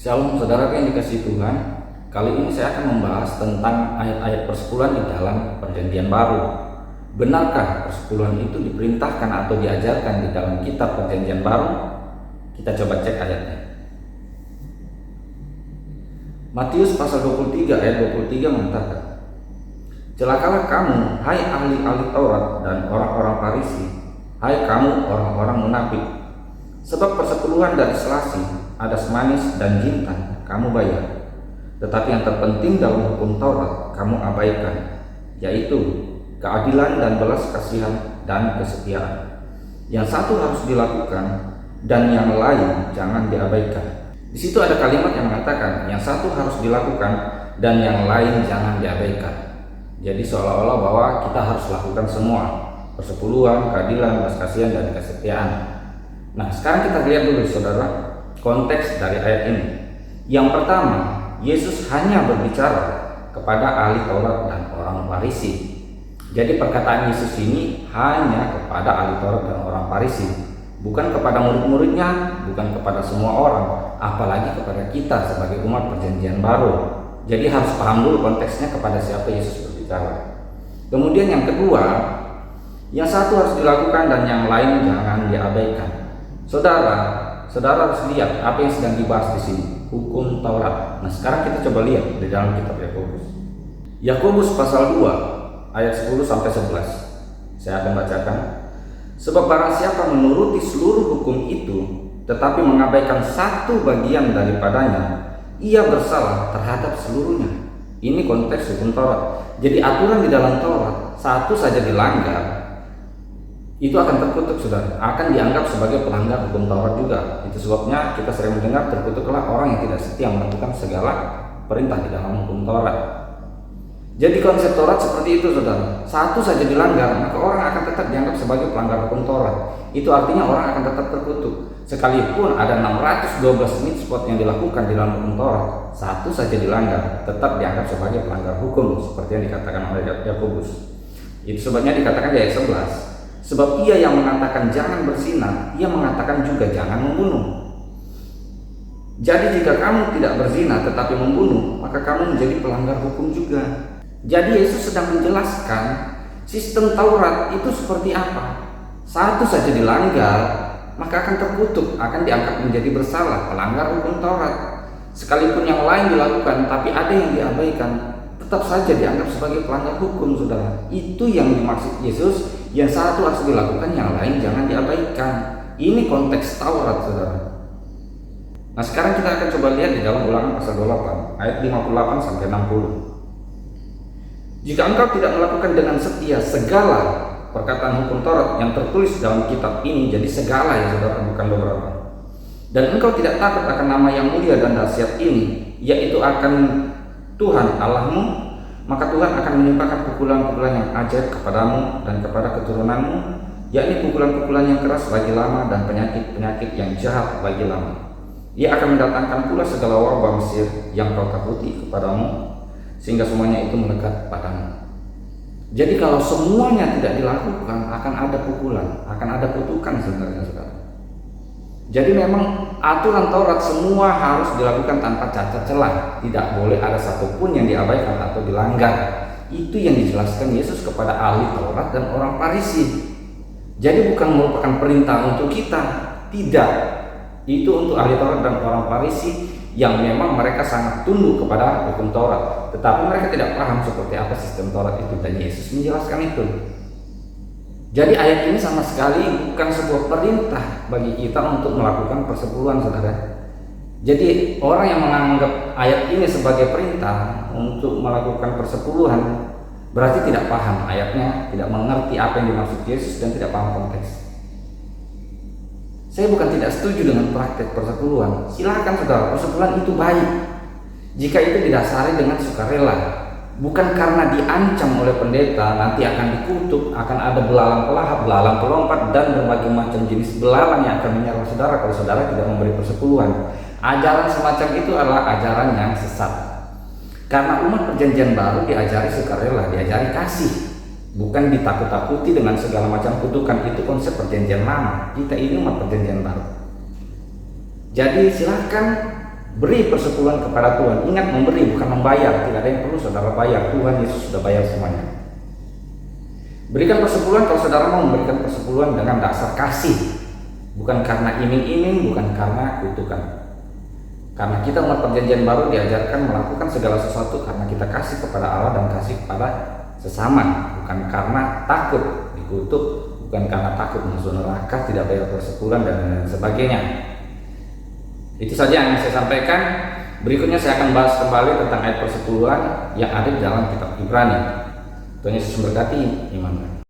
Shalom saudara yang dikasihi Tuhan. Kali ini saya akan membahas tentang ayat-ayat persepuluhan di dalam Perjanjian Baru. Benarkah persepuluhan itu diperintahkan atau diajarkan di dalam kitab Perjanjian Baru? Kita coba cek ayatnya. Matius pasal 23 ayat 23 mengatakan, "Celakalah kamu, hai ahli-ahli Taurat dan orang-orang Farisi, hai kamu orang-orang munafik, sebab persepuluhan dari selasi, adas manis dan jintan kamu bayar, tetapi yang terpenting dalam hukum Taurat kamu abaikan, yaitu keadilan dan belas kasihan dan kesetiaan. Yang satu harus dilakukan dan yang lain jangan diabaikan." Di situ ada kalimat yang mengatakan yang satu harus dilakukan dan yang lain jangan diabaikan. Jadi seolah-olah bahwa kita harus lakukan semua, persepuluhan, keadilan, belas kasihan dan kesetiaan. Nah, sekarang kita lihat dulu saudara konteks dari ayat ini. Yang pertama, Yesus hanya berbicara kepada ahli Taurat dan orang Farisi. Jadi perkataan Yesus ini hanya kepada ahli Taurat dan orang Farisi, bukan kepada murid-muridnya, bukan kepada semua orang, apalagi kepada kita sebagai umat Perjanjian Baru. Jadi harus paham dulu konteksnya kepada siapa Yesus berbicara. Kemudian yang kedua, yang satu harus dilakukan dan yang lain jangan diabaikan. Saudara harus lihat apa yang sedang dibahas di sini, hukum Taurat. Nah, sekarang kita coba lihat di dalam kitab Yakobus. Yakobus pasal 2 ayat 10 sampai 11. Saya akan bacakan. "Sebab barang siapa menuruti seluruh hukum itu tetapi mengabaikan satu bagian daripadanya, ia bersalah terhadap seluruhnya." Ini konteks hukum Taurat. Jadi aturan di dalam Taurat satu saja dilanggar, itu akan terkutuk saudara, akan dianggap sebagai pelanggar hukum Taurat juga. Itu sebabnya kita sering mendengar terkutuklah orang yang tidak setia melakukan segala perintah di dalam hukum Taurat. Jadi konsep Taurat seperti itu saudara, satu saja dilanggar maka orang akan tetap dianggap sebagai pelanggar hukum Taurat. Itu artinya orang akan tetap terkutuk. Sekalipun ada 612 mitzvot yang dilakukan di dalam hukum Taurat, satu saja dilanggar tetap dianggap sebagai pelanggar hukum, seperti yang dikatakan oleh Yakobus. Itu sebabnya dikatakan di ayat 11, "Sebab ia yang mengatakan jangan berzina, ia mengatakan juga jangan membunuh. Jadi jika kamu tidak berzina tetapi membunuh, maka kamu menjadi pelanggar hukum juga." Jadi Yesus sedang menjelaskan sistem Taurat itu seperti apa. Satu saja dilanggar, maka akan terkutuk, akan diangkat menjadi bersalah, pelanggar hukum Taurat. Sekalipun yang lain dilakukan, tapi ada yang diabaikan, tetap saja dianggap sebagai pelanggar hukum saudara. Itu yang dimaksud Yesus. Yang satu harus dilakukan, yang lain jangan diabaikan. Ini konteks Taurat saudara. Nah, sekarang kita akan coba lihat di dalam Ulangan pasal 28 ayat 58 sampai 60. "Jika engkau tidak melakukan dengan setia segala perkataan hukum Taurat yang tertulis dalam kitab ini," jadi segala ya saudara, bukan beberapa, "dan engkau tidak takut akan nama yang mulia dan dahsyat ini, yaitu akan Tuhan Allahmu, maka Tuhan akan menimpakan pukulan-pukulan yang ajaib kepadamu dan kepada keturunanmu, yakni pukulan-pukulan yang keras bagi lama dan penyakit-penyakit yang jahat bagi lama. Ia akan mendatangkan pula segala wabah Mesir yang kau takuti kepadamu, sehingga semuanya itu melekat padamu." Jadi kalau semuanya tidak dilakukan, akan ada pukulan, akan ada kutukan sebenarnya saudara. Jadi memang aturan Taurat semua harus dilakukan tanpa cacat celah, tidak boleh ada satupun yang diabaikan atau dilanggar. Itu yang dijelaskan Yesus kepada ahli Taurat dan orang Farisi. Jadi bukan merupakan perintah untuk kita, tidak. Itu untuk ahli Taurat dan orang Farisi yang memang mereka sangat tunduk kepada hukum Taurat, tetapi mereka tidak paham seperti apa sistem Taurat itu, dan Yesus menjelaskan itu. Jadi ayat ini sama sekali bukan sebuah perintah bagi kita untuk melakukan persepuluhan saudara. Jadi orang yang menganggap ayat ini sebagai perintah untuk melakukan persepuluhan berarti tidak paham ayatnya, tidak mengerti apa yang dimaksud Yesus, dan tidak paham konteks. Saya bukan tidak setuju dengan praktek persepuluhan. Silakan saudara, persepuluhan itu baik jika itu didasari dengan sukarela, bukan karena diancam oleh pendeta nanti akan dikutuk, akan ada belalang pelahap, belalang pelompat, dan berbagai macam jenis belalang yang akan menyerang saudara kalau saudara tidak memberi persepuluhan. Ajaran semacam itu adalah ajaran yang sesat. Karena umat Perjanjian Baru diajari sukarela, diajari kasih, bukan ditakut-takuti dengan segala macam kutukan. Itu konsep Perjanjian Lama. Kita ini umat Perjanjian Baru. Jadi silakan Beri persepuluhan kepada Tuhan. Ingat, memberi bukan membayar. Tidak ada yang perlu saudara bayar. Tuhan Yesus sudah bayar semuanya. Berikan persepuluhan kalau saudara mau memberikan persepuluhan dengan dasar kasih, bukan karena iming-iming, bukan karena kutukan. Karena kita umat perjanjian baru diajarkan melakukan segala sesuatu karena kita kasih kepada Allah dan kasih kepada sesama, bukan karena takut dikutuk, bukan karena takut masuk neraka, tidak bayar persepuluhan dan lain sebagainya. Itu saja yang saya sampaikan. Berikutnya saya akan bahas kembali tentang ayat persepuluhan yang ada di dalam kitab Ibrani. Tuhan Yesus memberkati. Iman.